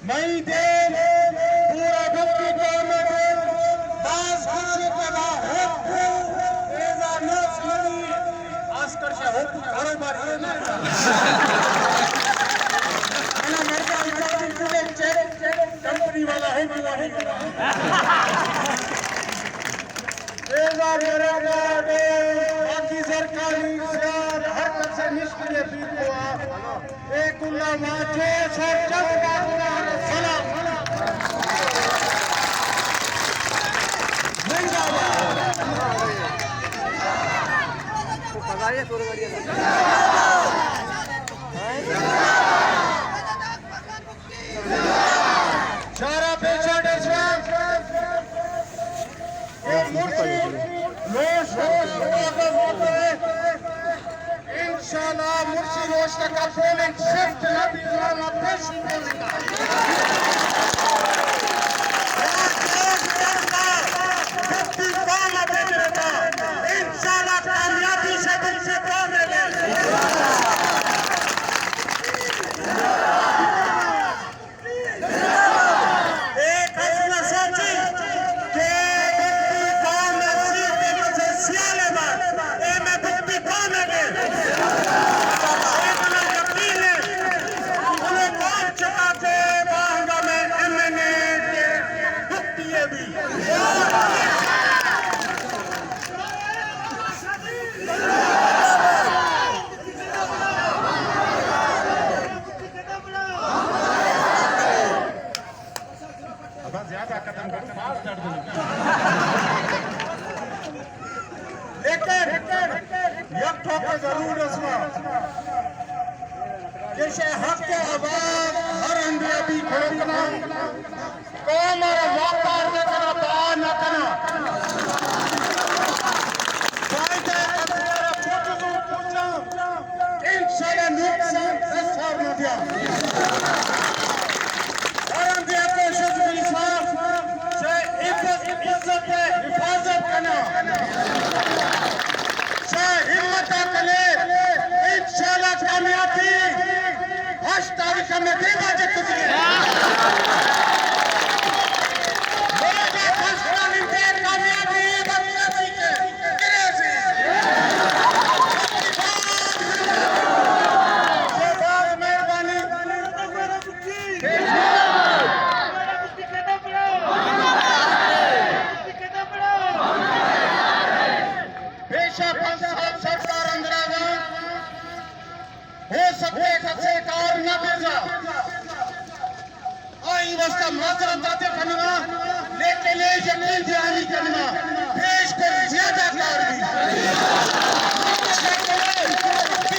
नई देन पूरा भक्ति गवर्नमेंट दास खुशी पैदा होती एजा नसली आस्करशा होती कारोबार ये ना ana merda इजाजत पूरे चेक कंपनी वाला है कि नहीं एजा मेरे गाड़े बाकी सरकारी इख्तियार हरकत से निष्क्रिय फिर हुआ एक उल्ला माचे सब जग बाबूना सलाम सारा पेशा इस्लाम ये मुर्शी रोश होता है इंशाल्लाह मुर्शी रोश का पोलिंग शिफ्ट नबी इस्लाम पेशी बोलेगा इंशाल्लाह कामयाबी से तुमसे काम ज्यादा कदम करके मार चढ़ दो लेकिन यक ठोके जरूर इसमें जैसे हक के आवाज हर अंधे भी खड़कना कौम और वापार में कना बाहर न करना फायदे कतरा पूछो इंशाल्लाह नुकसान असर न दिया हर अंधे कोशिश इंसाफ से इज्जत हिफाजत करना से हिम्मत करे इंशाल्लाह कामयाबी 8 तारीख में देगा जे तुझे मेरे फैसला में कामयाबी बख्शी के करे से बहुत मेहरबानी बेशक सरकार अंदराजा हो सकते सरकार न भेजा आई वस्ता माजरत दाते करना लेकिन ये यकीन जानी करना पेश कर ज्यादा कार भी